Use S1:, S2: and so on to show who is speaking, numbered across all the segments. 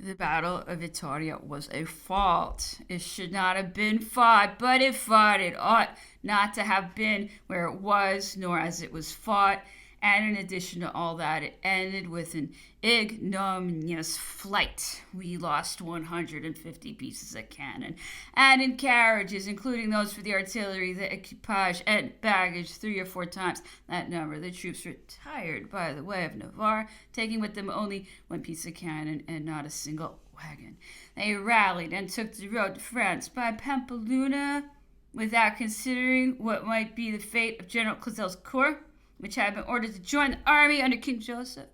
S1: The Battle of Vittoria was a fault. It should not have been fought, but it fought. It ought not to have been where it was, nor as it was fought. And in addition to all that, it ended with an ignominious flight. We lost 150 pieces of cannon, and in carriages, including those for the artillery, the equipage, and baggage, 3 or 4 times that number. The troops retired by the way of Navarre, taking with them only one piece of cannon and not a single wagon. They rallied and took the road to France by Pampeluna without considering what might be the fate of General Clausel's corps, which had been ordered to join the army under King Joseph.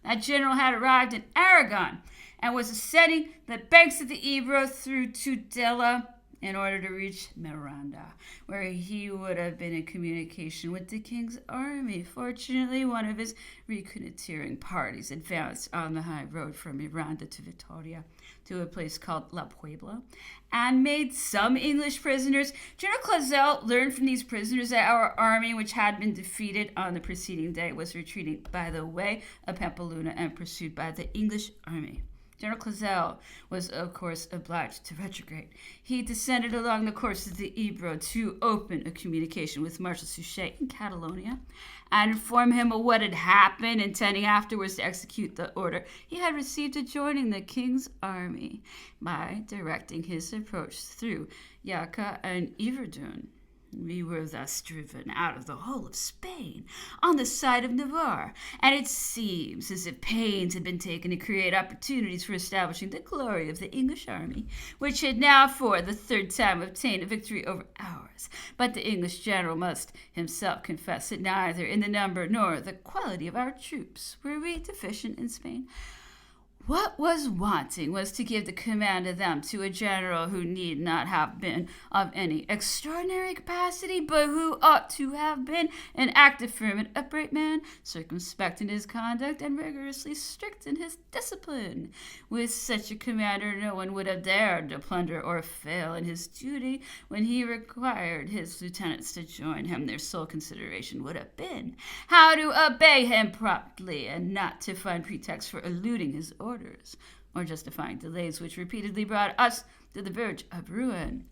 S1: That general had arrived in Aragon and was ascending the banks of the Ebro through Tudela in order to reach Miranda, where he would have been in communication with the king's army. Fortunately, one of his reconnoitering parties advanced on the high road from Miranda to Vittoria to a place called La Puebla and made some English prisoners. General Clausel learned from these prisoners that our army, which had been defeated on the preceding day, was retreating by the way of Pampeluna and pursued by the English army. General Clausel was, of course, obliged to retrograde. He descended along the course of the Ebro to open a communication with Marshal Suchet in Catalonia and inform him of what had happened, intending afterwards to execute the order he had received adjoining the king's army by directing his approach through Jaca and Yverdun. We were thus driven out of the whole of Spain on the side of Navarre, and it seems as if pains had been taken to create opportunities for establishing the glory of the English army, which had now for the third time obtained a victory over ours. But the English general must himself confess that neither in the number nor the quality of our troops were we deficient in Spain. What was wanting was to give the command of them to a general who need not have been of any extraordinary capacity, but who ought to have been an active, firm, and upright man, circumspect in his conduct, and rigorously strict in his discipline. With such a commander, no one would have dared to plunder or fail in his duty. When he required his lieutenants to join him, their sole consideration would have been how to obey him promptly, and not to find pretext for eluding his orders, or justifying delays which repeatedly brought us to the verge of ruin.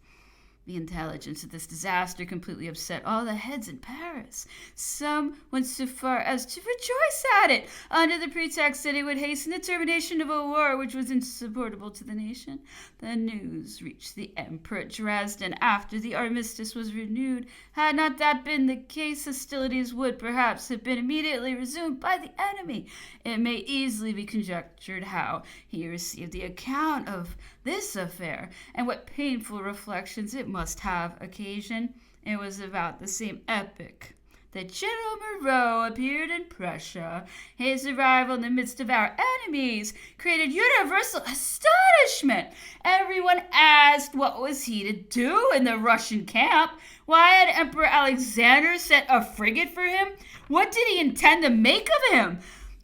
S1: The intelligence of this disaster completely upset all the heads in Paris. Some went so far as to rejoice at it, under the pretext that it would hasten the termination of a war which was insupportable to the nation. The news reached the emperor at Dresden after the armistice was renewed. Had not that been the case, hostilities would perhaps have been immediately resumed by the enemy. It may easily be conjectured how he received the account of this affair, and what painful reflections it must have occasioned. It was about the same epoch that General Moreau appeared in Prussia. His arrival in the midst of our enemies created universal astonishment. Everyone asked what was he to do in the Russian camp. Why had Emperor Alexander sent a frigate for him? What did he intend to make of him?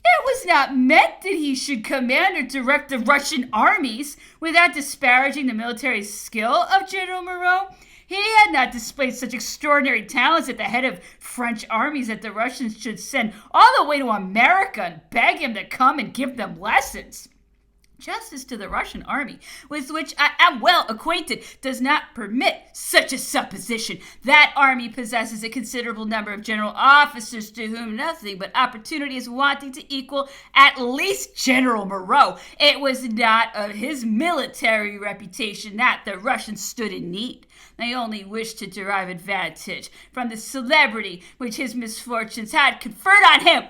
S1: It was not meant that he should command or direct the Russian armies without disparaging the military skill of General Moreau. He had not displayed such extraordinary talents at the head of French armies that the Russians should send all the way to America and beg him to come and give them lessons. Justice to the Russian army, with which I am well acquainted, does not permit such a supposition. That army possesses a considerable number of general officers to whom nothing but opportunity is wanting to equal at least General Moreau. It was not of his military reputation that the Russians stood in need. They only wished to derive advantage from the celebrity which his misfortunes had conferred on him.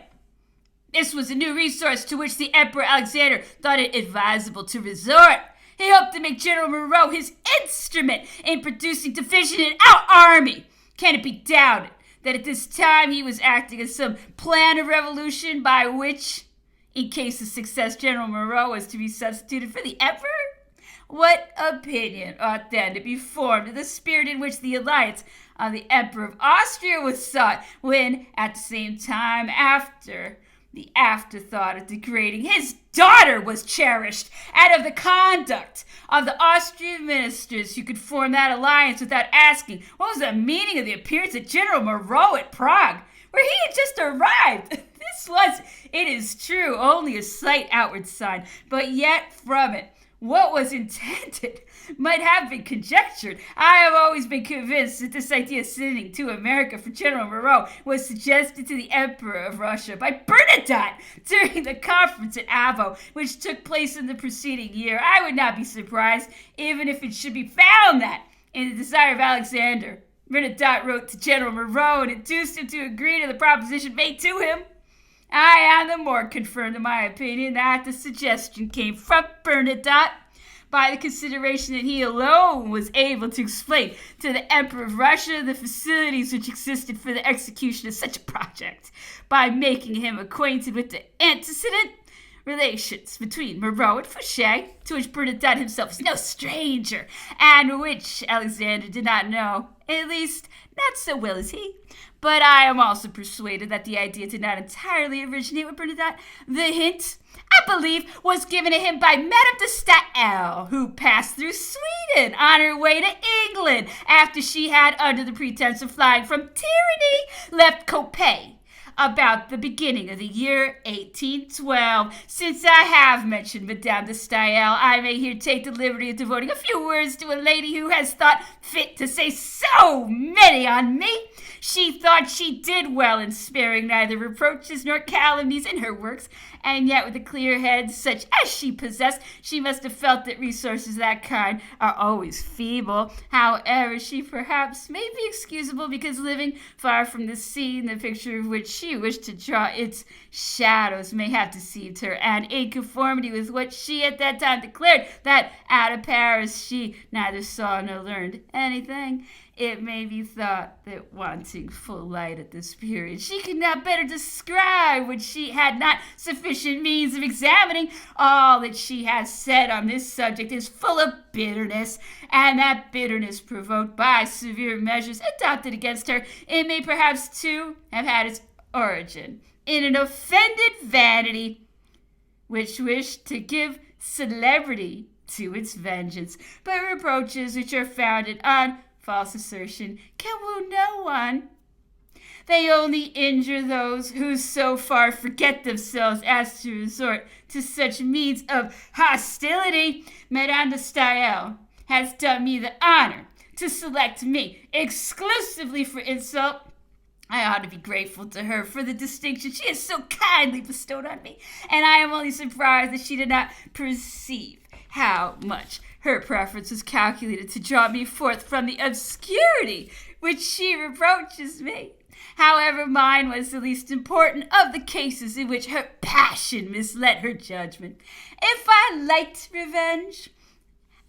S1: This was a new resource to which the Emperor Alexander thought it advisable to resort. He hoped to make General Moreau his instrument in producing division in our army. Can it be doubted that at this time he was acting as some plan of revolution by which, in case of success, General Moreau was to be substituted for the Emperor? What opinion ought then to be formed of the spirit in which the alliance of the Emperor of Austria was sought, when, at the same time, the afterthought of degrading his daughter was cherished, and of the conduct of the Austrian ministers who could form that alliance without asking what was the meaning of the appearance of General Moreau at Prague, where he had just arrived? This was, it is true, only a slight outward sign, but yet from it, what was intended might have been conjectured. I have always been convinced that this idea of sending to America for General Moreau was suggested to the Emperor of Russia by Bernadotte during the conference at Avo, which took place in the preceding year. I would not be surprised, even if it should be found that, in the desire of Alexander, Bernadotte wrote to General Moreau and induced him to agree to the proposition made to him. I am the more confirmed in my opinion that the suggestion came from Bernadotte by the consideration that he alone was able to explain to the Emperor of Russia the facilities which existed for the execution of such a project, by making him acquainted with the antecedent relations between Moreau and Fouché, to which Bernadotte himself is no stranger, and which Alexander did not know, at least not so well as he. But I am also persuaded that the idea did not entirely originate with Bernadotte. The hint, I believe, was given to him by Madame de Staël, who passed through Sweden on her way to England after she had, under the pretense of flying from tyranny, left Coppet about the beginning of the year 1812. Since I have mentioned Madame de Staël, I may here take the liberty of devoting a few words to a lady who has thought fit to say so many on me. She thought she did well in sparing neither reproaches nor calumnies in her works, and yet with a clear head such as she possessed, she must have felt that resources of that kind are always feeble. However, she perhaps may be excusable because living far from the scene, the picture of which she wished to draw, its shadows may have deceived her, and in conformity with what she at that time declared, that out of Paris she neither saw nor learned anything, it may be thought that wanting full light at this period, she could not better describe what she had not sufficient means of examining. All that she has said on this subject is full of bitterness, and that bitterness provoked by severe measures adopted against her, it may perhaps too have had its origin in an offended vanity which wished to give celebrity to its vengeance. But reproaches which are founded on false assertion can wound no one. They only injure those who so far forget themselves as to resort to such means of hostility. Madame de Staël has done me the honor to select me exclusively for insult. I ought to be grateful to her for the distinction she has so kindly bestowed on me, and I am only surprised that she did not perceive how much her preference was calculated to draw me forth from the obscurity which she reproaches me. However, mine was the least important of the cases in which her passion misled her judgment. If I liked revenge,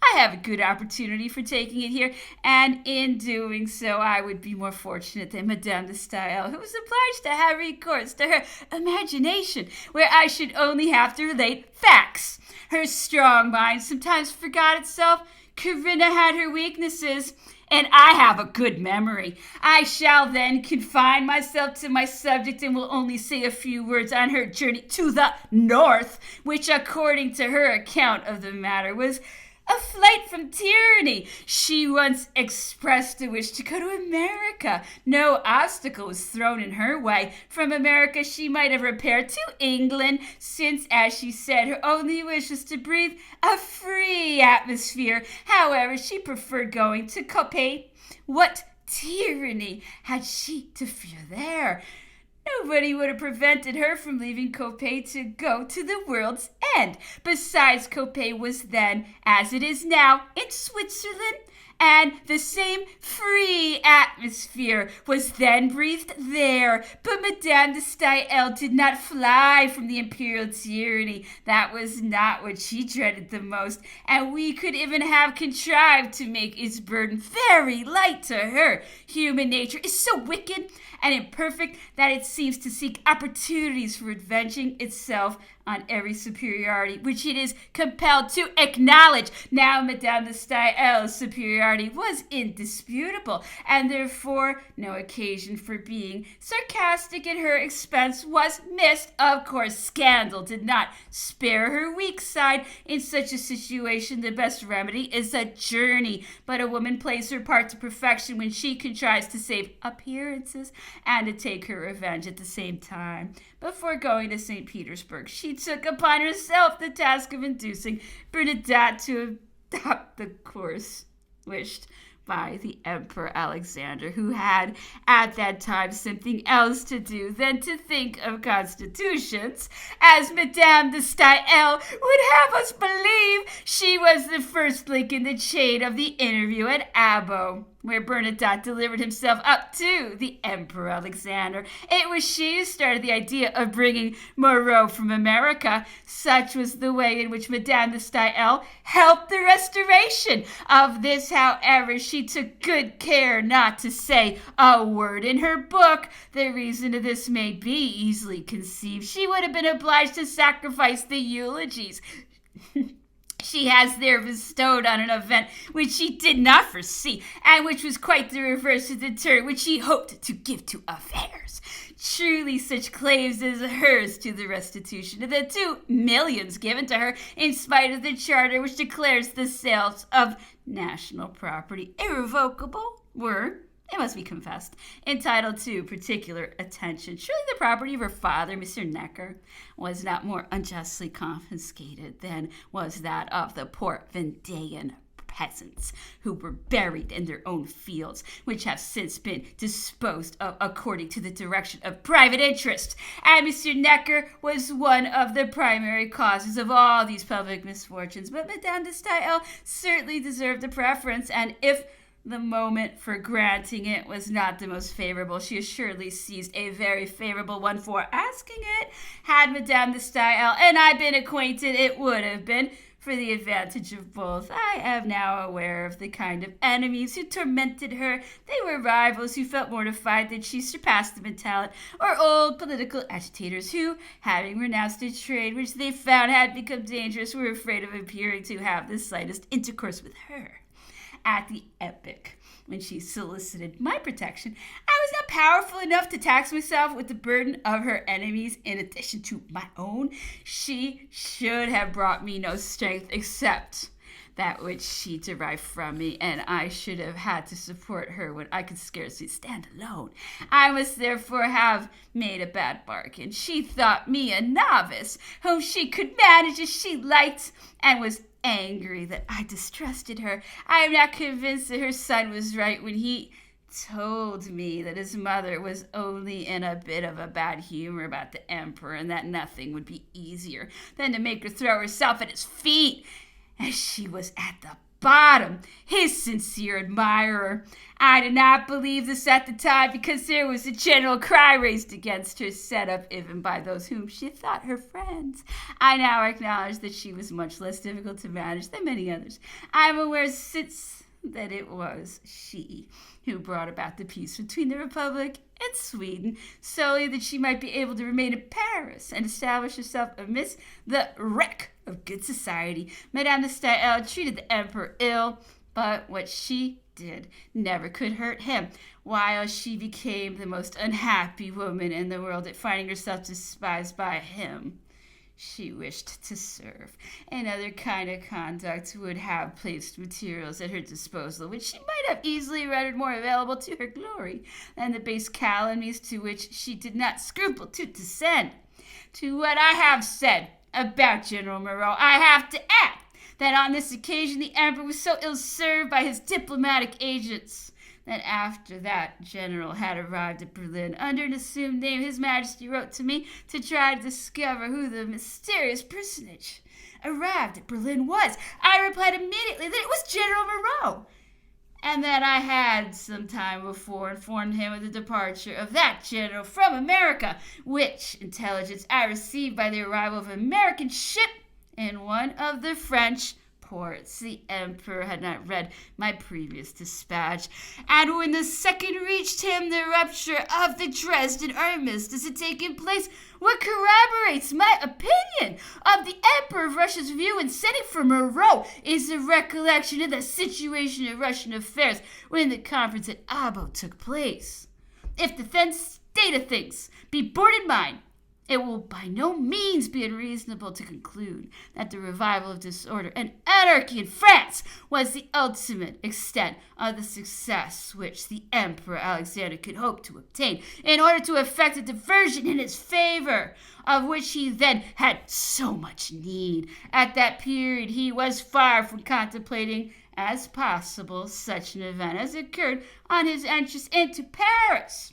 S1: I have a good opportunity for taking it here, and in doing so I would be more fortunate than Madame de Staël, who was obliged to have recourse to her imagination, where I should only have to relate facts. Her strong mind sometimes forgot itself. Corinna had her weaknesses, and I have a good memory. I shall then confine myself to my subject and will only say a few words on her journey to the north, which, according to her account of the matter, was a flight from tyranny. She once expressed a wish to go to America. No obstacle was thrown in her way. From America she might have repaired to England, since, as she said, her only wish was to breathe a free atmosphere. However, she preferred going to Coppet. What tyranny had she to fear there? Nobody would have prevented her from leaving Coppet to go to the world's end. Besides, Coppet was then, as it is now, in Switzerland, and the same free atmosphere was then breathed there. But Madame de Staël did not fly from the imperial tyranny. That was not what she dreaded the most, and we could even have contrived to make its burden very light to her. Human nature is so wicked and imperfect that it seems to seek opportunities for avenging itself on every superiority which it is compelled to acknowledge. Now Madame de Stael's superiority was indisputable, and therefore no occasion for being sarcastic at her expense was missed. Of course, scandal did not spare her weak side. In such a situation, the best remedy is a journey, but a woman plays her part to perfection when she contrives to save appearances and to take her revenge at the same time. Before going to St. Petersburg, she took upon herself the task of inducing Bernadette to adopt the course wished by the Emperor Alexander, who had at that time something else to do than to think of constitutions. As Madame de Stael would have us believe, she was the first link in the chain of the interview at Abo, where Bernadette delivered himself up to the Emperor Alexander. It was she who started the idea of bringing Moreau from America. Such was the way in which Madame de Stael helped the restoration. Of this, however, she took good care not to say a word in her book. The reason of this may be easily conceived. She would have been obliged to sacrifice the eulogies she has there bestowed on an event which she did not foresee, and which was quite the reverse of the turn which she hoped to give to affairs. Truly, such claims as hers to the restitution of the 2 millions given to her, in spite of the charter which declares the sales of national property irrevocable, were, it must be confessed, entitled to particular attention. Surely the property of her father, Mr. Necker, was not more unjustly confiscated than was that of the poor Vendean peasants who were buried in their own fields, which have since been disposed of according to the direction of private interest. And Mr. Necker was one of the primary causes of all these public misfortunes. But Madame de Stael certainly deserved a preference, and if the moment for granting it was not the most favorable, she assuredly seized a very favorable one for asking it. Had Madame de Stael and I been acquainted, it would have been for the advantage of both. I am now aware of the kind of enemies who tormented her. They were rivals who felt mortified that she surpassed them in talent, or old political agitators who, having renounced a trade which they found had become dangerous, were afraid of appearing to have the slightest intercourse with her. At the epoch when she solicited my protection, I was not powerful enough to tax myself with the burden of her enemies in addition to my own. She should have brought me no strength except that which she derived from me, and I should have had to support her when I could scarcely stand alone. I must therefore have made a bad bargain. She thought me a novice, whom she could manage as she liked, and was angry that I distrusted her. I am not convinced that her son was right when he told me that his mother was only in a bit of a bad humor about the emperor, and that nothing would be easier than to make her throw herself at his feet, as she was at the bottom, his sincere admirer. I did not believe this at the time, because there was a general cry raised against her, set up even by those whom she thought her friends. I now acknowledge that she was much less difficult to manage than many others. I am aware since that it was she who brought about the peace between the Republic and Sweden, solely that she might be able to remain in Paris and establish herself amidst the wreck of good society. Madame de Stael treated the emperor ill, but what she did never could hurt him, while she became the most unhappy woman in the world at finding herself despised by him she wished to serve. Another kind of conduct would have placed materials at her disposal which she might have easily rendered more available to her glory than the base calumnies to which she did not scruple to descend. To what I have said about General Moreau, I have to add that on this occasion the emperor was so ill-served by his diplomatic agents that after that general had arrived at Berlin under an assumed name, His Majesty wrote to me to try to discover who the mysterious personage arrived at Berlin was. I replied immediately that it was General Moreau, and that I had some time before informed him of the departure of that general from America, which intelligence I received by the arrival of an American ship in one of the French reports. The emperor had not read my previous dispatch, and when the second reached him, the rupture of the Dresden armistice had taken place, what corroborates my opinion of the Emperor of Russia's view in sending for Moreau is the recollection of the situation of Russian affairs when the conference at Abo took place. If the then state of things be borne in mind, it will by no means be unreasonable to conclude that the revival of disorder and anarchy in France was the ultimate extent of the success which the Emperor Alexander could hope to obtain in order to effect a diversion in his favor, of which he then had so much need. At that period he was far from contemplating as possible such an event as occurred on his entrance into Paris.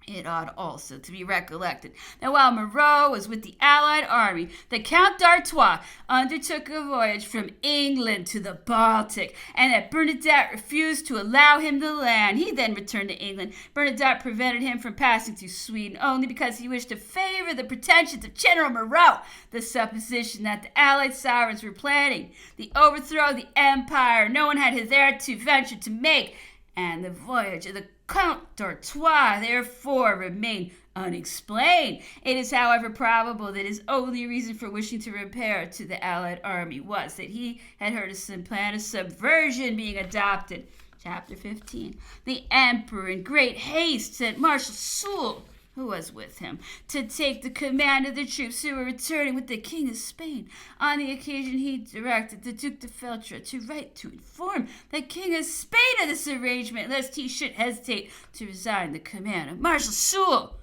S1: It ought also to be recollected that while Moreau was with the Allied army, the Count d'Artois undertook a voyage from England to the Baltic, and that Bernadotte refused to allow him to land. He then returned to England. Bernadotte prevented him from passing through Sweden only because he wished to favor the pretensions of General Moreau. The supposition that the Allied sovereigns were planning the overthrow of the empire no one had hitherto ventured to make, and the voyage of the Count d'Artois therefore remained unexplained. It is, however, probable that his only reason for wishing to repair to the Allied army was that he had heard of some plan of subversion being adopted. Chapter 15. The Emperor, in great haste, sent Marshal Soult, who was with him, to take the command of the troops who were returning with the King of Spain. On the occasion, he directed the Duc de Feltre to write to inform the King of Spain of this arrangement, lest he should hesitate to resign the command of Marshal Soult,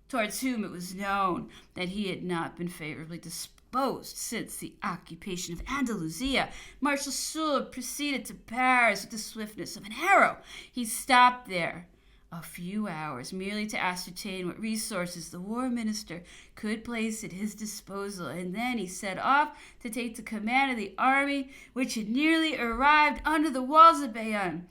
S1: towards whom it was known that he had not been favorably disposed since the occupation of Andalusia. Marshal Soult proceeded to Paris with the swiftness of an arrow. He stopped there a few hours merely to ascertain what resources the war minister could place at his disposal, and then he set off to take the command of the army, which had nearly arrived under the walls of Bayonne,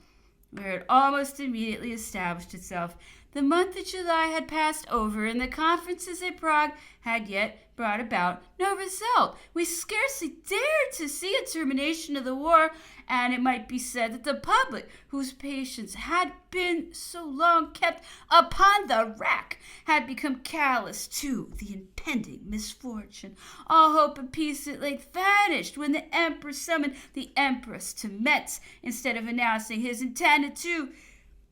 S1: where it almost immediately established itself. The month of July had passed over, and the conferences at Prague had yet brought about no result. We scarcely dared to see a termination of the war, and it might be said that the public, whose patience had been so long kept upon the rack, had become callous to the impending misfortune. All hope of peace at length vanished when the Emperor summoned the Empress to Metz, instead of announcing his intent to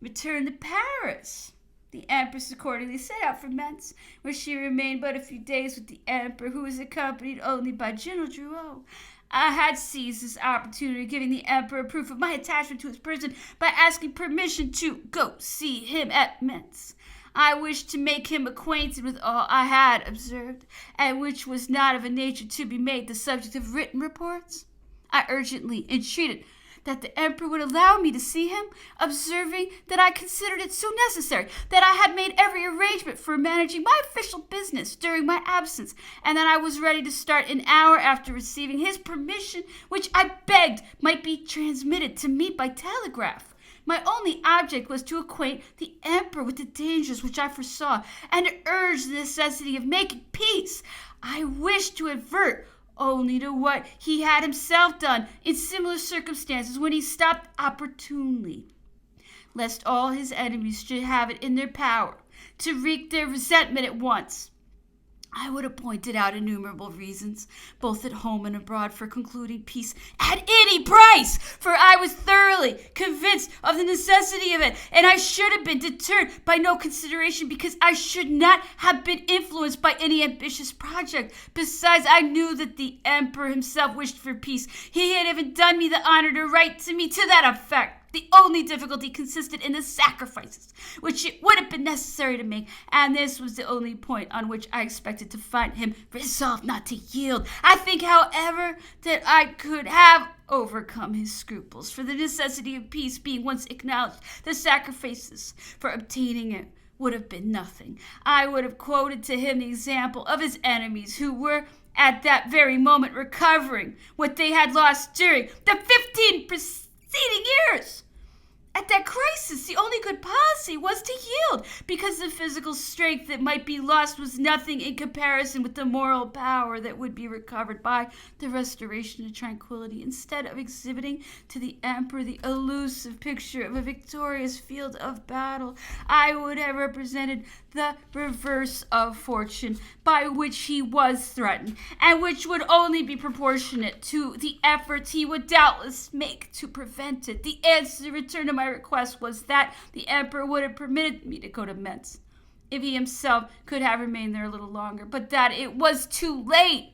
S1: return to Paris. The Empress accordingly set out for Metz, where she remained but a few days with the Emperor, who was accompanied only by General Drouot. I had seized this opportunity of giving the Emperor proof of my attachment to his person by asking permission to go see him at Metz. I wished to make him acquainted with all I had observed, and which was not of a nature to be made the subject of written reports. I urgently entreated that the Emperor would allow me to see him, observing that I considered it so necessary that I had made every arrangement for managing my official business during my absence, and that I was ready to start an hour after receiving his permission, which I begged might be transmitted to me by telegraph. My only object was to acquaint the Emperor with the dangers which I foresaw, and to urge the necessity of making peace. I wished to avert only to what he had himself done in similar circumstances when he stopped opportunely, lest all his enemies should have it in their power to wreak their resentment at once. I would have pointed out innumerable reasons, both at home and abroad, for concluding peace at any price, for I was thoroughly convinced of the necessity of it, and I should have been deterred by no consideration, because I should not have been influenced by any ambitious project. Besides, I knew that the Emperor himself wished for peace. He had even done me the honor to write to me to that effect. The only difficulty consisted in the sacrifices which it would have been necessary to make, and this was the only point on which I expected to find him resolved not to yield. I think, however, that I could have overcome his scruples, for the necessity of peace being once acknowledged, the sacrifices for obtaining it would have been nothing. I would have quoted to him the example of his enemies, who were at that very moment recovering what they had lost during the 15 preceding years, At that crisis, the only good policy was to yield, because the physical strength that might be lost was nothing in comparison with the moral power that would be recovered by the restoration of tranquility. Instead of exhibiting to the emperor the elusive picture of a victorious field of battle, I would have represented the reverse of fortune by which he was threatened, and which would only be proportionate to the efforts he would doubtless make to prevent it. The answer returned to my request was that the emperor would have permitted me to go to Metz if he himself could have remained there a little longer, but that it was too late,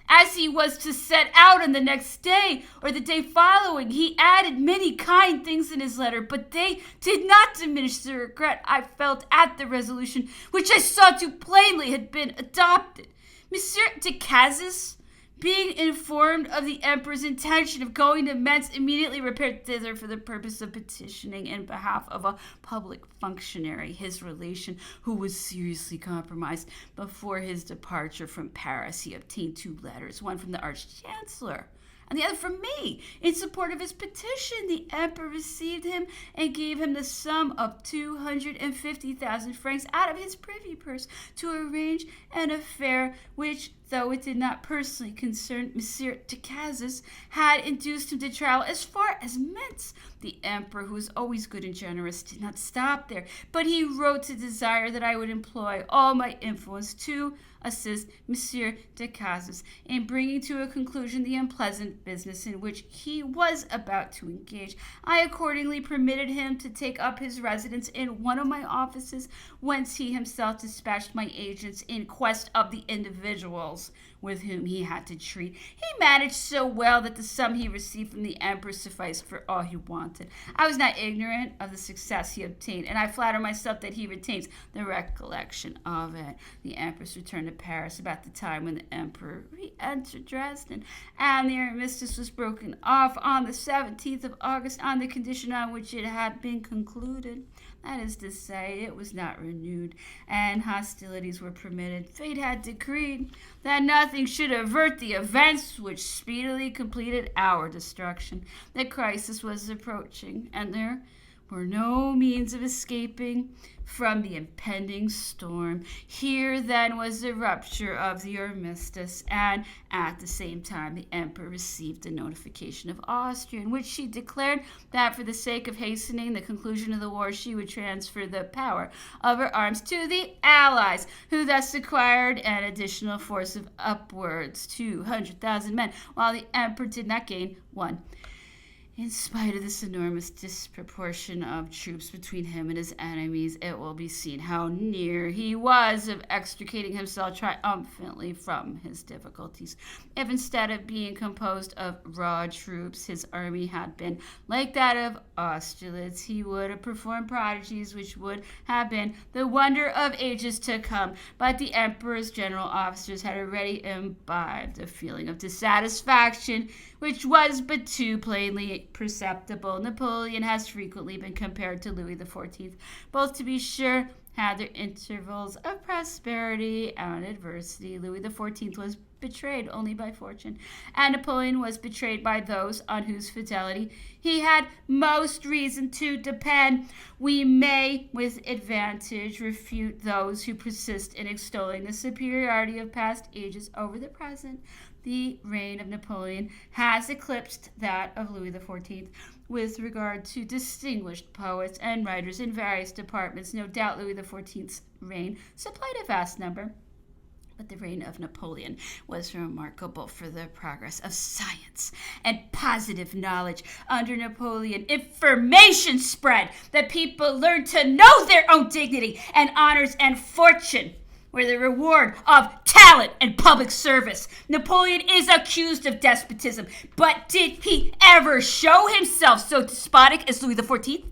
S1: as he was to set out on the next day or the day following. He added many kind things in his letter, but they did not diminish the regret I felt at the resolution which I saw too plainly had been adopted. Monsieur de Cazes, being informed of the emperor's intention of going to Metz, immediately repaired thither for the purpose of petitioning in behalf of a public functionary, his relation, who was seriously compromised. Before his departure from Paris, he obtained 2 letters, one from the Arch-Chancellor and the other from me, in support of his petition. The emperor received him and gave him the sum of 250,000 francs out of his privy purse to arrange an affair which, though it did not personally concern Monsieur de Cazes, had induced him to travel as far as Metz. The emperor, who was always good and generous, did not stop there, but he wrote to desire that I would employ all my influence to assist Monsieur de Cazes in bringing to a conclusion the unpleasant business in which he was about to engage. I accordingly permitted him to take up his residence in one of my offices, whence he himself dispatched my agents in quest of the individuals with whom he had to treat. He managed so well that the sum he received from the emperor sufficed for all he wanted. I was not ignorant of the success he obtained, and I flatter myself that he retains the recollection of it. The empress returned to Paris about the time when the emperor re-entered Dresden, and the armistice was broken off on the 17th of August on the condition on which it had been concluded. That is to say, it was not renewed, and hostilities were permitted. Fate had decreed that nothing should avert the events which speedily completed our destruction. The crisis was approaching, and there were no means of escaping from the impending storm. Here then was the rupture of the armistice, and at the same time the emperor received a notification of Austria, in which she declared that for the sake of hastening the conclusion of the war, she would transfer the power of her arms to the Allies, who thus acquired an additional force of upwards 200,000 men, while the emperor did not gain one. In spite of this enormous disproportion of troops between him and his enemies, it will be seen how near he was of extricating himself triumphantly from his difficulties. If instead of being composed of raw troops, his army had been like that of Austerlitz, he would have performed prodigies which would have been the wonder of ages to come. But the emperor's general officers had already imbibed a feeling of dissatisfaction, which was but too plainly perceptible. Napoleon has frequently been compared to Louis XIV. Both, to be sure, had their intervals of prosperity and adversity. Louis XIV was betrayed only by fortune, and Napoleon was betrayed by those on whose fidelity he had most reason to depend. We may with advantage refute those who persist in extolling the superiority of past ages over the present. The reign of Napoleon has eclipsed that of Louis XIV with regard to distinguished poets and writers in various departments. No doubt Louis XIV's reign supplied a vast number, but the reign of Napoleon was remarkable for the progress of science and positive knowledge. Under Napoleon, information spread. The people learned to know their own dignity, and honors and fortune were the reward of talent and public service. Napoleon is accused of despotism, but did he ever show himself so despotic as Louis XIV?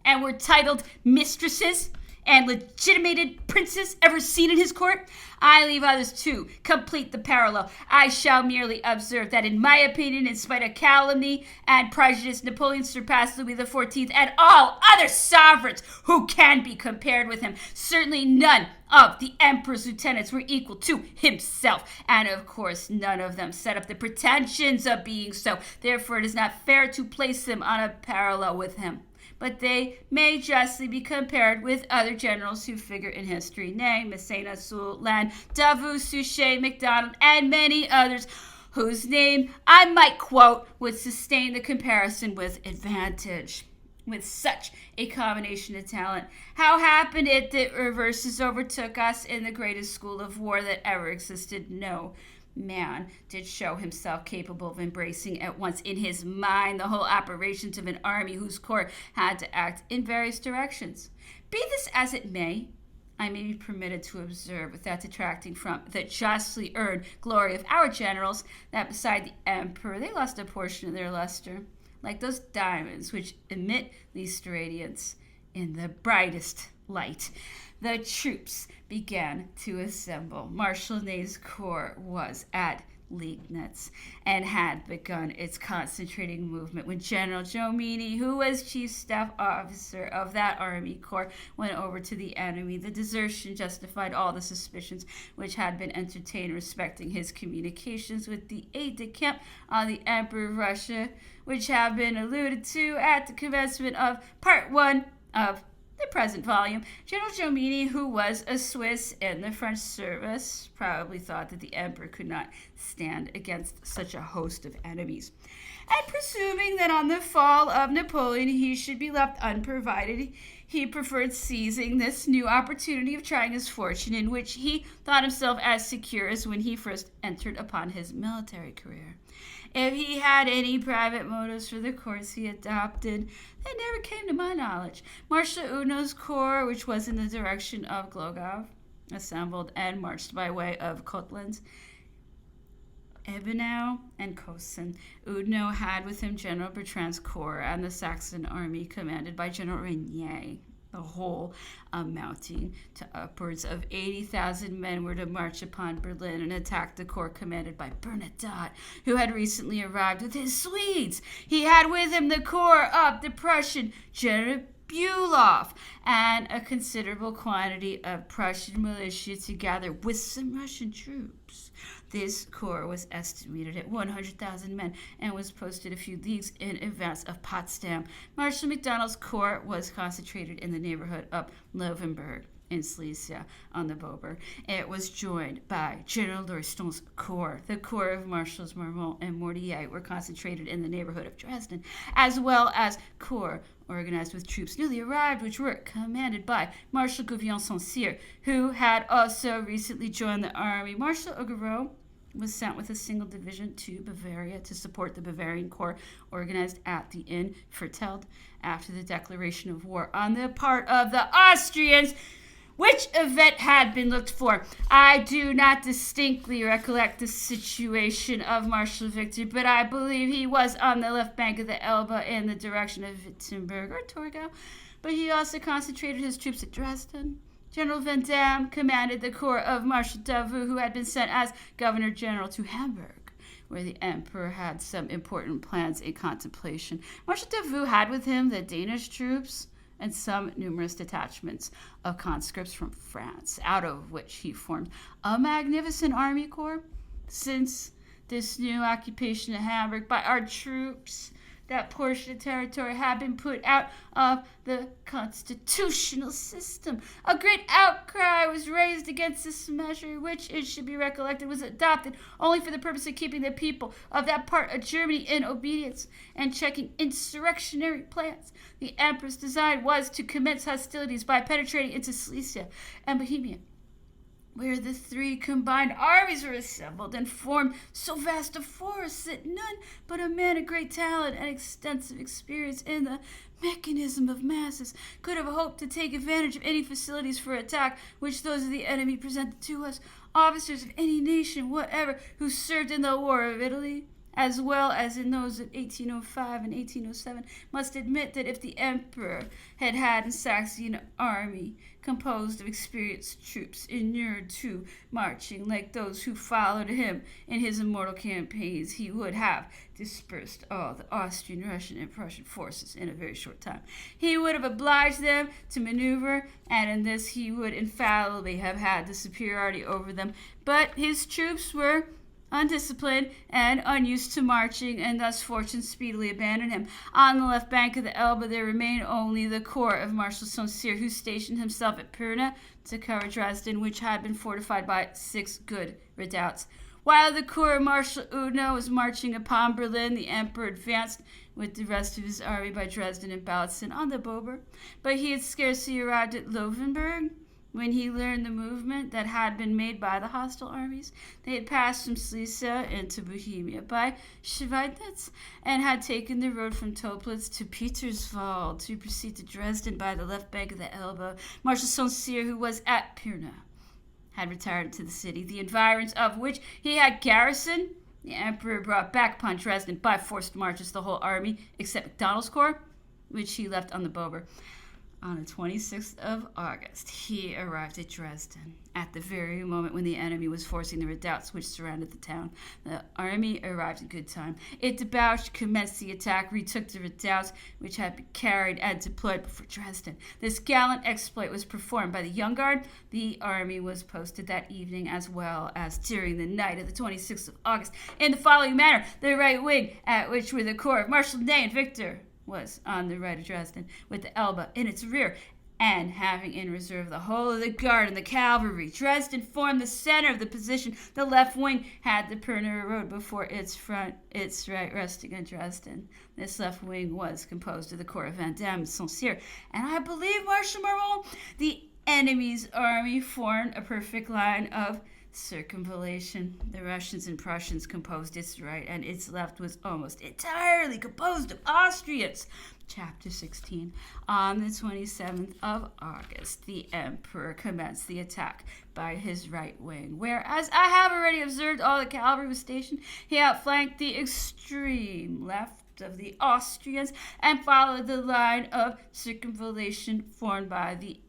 S1: And were titled mistresses and legitimated princes ever seen in his court? I leave others to complete the parallel. I shall merely observe that, in my opinion, in spite of calumny and prejudice, Napoleon surpassed Louis XIV and all other sovereigns who can be compared with him. Certainly none of the emperor's lieutenants were equal to himself, and of course none of them set up the pretensions of being so. Therefore, it is not fair to place them on a parallel with him. but they may justly be compared with other generals who figure in history, Ney, Massena, Soult, Lannes, Davout, Suchet, MacDonald, and many others whose name I might quote would sustain the comparison with advantage. With such a combination of talent, how happened it that reverses overtook us in the greatest school of war that ever existed? No man did show himself capable of embracing at once in his mind the whole operations of an army whose corps had to act in various directions. Be this as it may, I may be permitted to observe, without detracting from the justly earned glory of our generals, that beside the emperor they lost a portion of their luster, like those diamonds which emit least radiance in the brightest light. The troops began to assemble. Marshal Ney's corps was at Liegnitz and had begun its concentrating movement when General Jomini, who was chief staff officer of that army corps, went over to the enemy. The desertion justified all the suspicions which had been entertained respecting his communications with the aide-de-camp on the Emperor of Russia, which have been alluded to at the commencement of Part 1 of the present volume. General Jomini, who was a Swiss in the French service, probably thought that the emperor could not stand against such a host of enemies. And presuming that on the fall of Napoleon he should be left unprovided, he preferred seizing this new opportunity of trying his fortune, in which he thought himself as secure as when he first entered upon his military career. If he had any private motives for the course he adopted, they never came to my knowledge. Marshal Oudinot's corps, which was in the direction of Glogov, assembled and marched by way of Kotland, Ebenau, and Kosen. Oudinot had with him General Bertrand's corps and the Saxon army commanded by General Régnier. The whole, amounting to upwards of 80,000 men, were to march upon Berlin and attack the corps commanded by Bernadotte, who had recently arrived with his Swedes. He had with him the corps of the Prussian General Bülow and a considerable quantity of Prussian militia, together with some Russian troops. This corps was estimated at 100,000 men and was posted a few leagues in advance of Potsdam. Marshal MacDonald's corps was concentrated in the neighborhood of Lovenburg in Silesia on the Bober. It was joined by General Lauriston's corps. The corps of Marshals Marmont and Mortier were concentrated in the neighborhood of Dresden, as well as corps organized with troops newly arrived, which were commanded by Marshal Gouvion-Saint-Cyr, who had also recently joined the army. Marshal Augereau was sent with a single division to Bavaria to support the Bavarian corps organized at the Inn Verteld after the declaration of war on the part of the Austrians, which event had been looked for. I do not distinctly recollect the situation of Marshal Victor, but I believe he was on the left bank of the Elbe in the direction of Wittenberg or Torgau, but he also concentrated his troops at Dresden. General Van Damme commanded the corps of Marshal Davout, who had been sent as Governor-General to Hamburg, where the emperor had some important plans in contemplation. Marshal Davout had with him the Danish troops and some numerous detachments of conscripts from France, out of which he formed a magnificent army corps. Since this new occupation of Hamburg by our troops, that portion of territory had been put out of the constitutional system. A great outcry was raised against this measure, which, it should be recollected, was adopted only for the purpose of keeping the people of that part of Germany in obedience and checking insurrectionary plans. The emperor's design was to commence hostilities by penetrating into Silesia and Bohemia, where the three combined armies were assembled and formed so vast a force that none but a man of great talent and extensive experience in the mechanism of masses could have hoped to take advantage of any facilities for attack which those of the enemy presented to us. Officers of any nation whatever who served in the War of Italy, as well as in those of 1805 and 1807, must admit that if the emperor had had in Saxony an army composed of experienced troops inured to marching like those who followed him in his immortal campaigns, he would have dispersed all the Austrian, Russian, and Prussian forces in a very short time. He would have obliged them to maneuver, and in this he would infallibly have had the superiority over them. But his troops were undisciplined, and unused to marching, and thus fortune speedily abandoned him. On the left bank of the Elbe there remained only the corps of Marshal St-Cyr, who stationed himself at Pirna to cover Dresden, which had been fortified by 6 good redoubts. While the corps of Marshal Oudinot was marching upon Berlin, the emperor advanced with the rest of his army by Dresden and Bautzen on the Bober, but he had scarcely arrived at Lovenburg when he learned the movement that had been made by the hostile armies. They had passed from Silesia into Bohemia by Schweidnitz and had taken the road from Toplitz to Peterswald to proceed to Dresden by the left bank of the Elbe. Marshal St-Cyr, who was at Pirna, had retired to the city, the environs of which he had garrisoned. The emperor brought back upon Dresden by forced marches the whole army, except MacDonald's corps, which he left on the Bober. On the 26th of August, he arrived at Dresden at the very moment when the enemy was forcing the redoubts which surrounded the town. The army arrived in good time. It debouched, commenced the attack, retook the redoubts which had been carried and deployed before Dresden. This gallant exploit was performed by the Young Guard. The army was posted that evening as well as during the night of the 26th of August in the following manner. The right wing, at which were the corps of Marshal Ney and Victor, was on the right of Dresden, with the Elbe in its rear, and having in reserve the whole of the guard and the cavalry. Dresden formed the center of the position. The left wing had the Pirna road before its front, its right resting on Dresden. This left wing was composed of the corps of Vandamme and St-Cyr, and I believe Marshal Marmont. The enemy's army formed a perfect line of circumvallation. The Russians and Prussians composed its right, and its left was almost entirely composed of Austrians. Chapter 16. On the 27th of August, the emperor commenced the attack by his right wing, where, as I have already observed, all the cavalry was stationed. He outflanked the extreme left of the Austrians and followed the line of circumvallation formed by the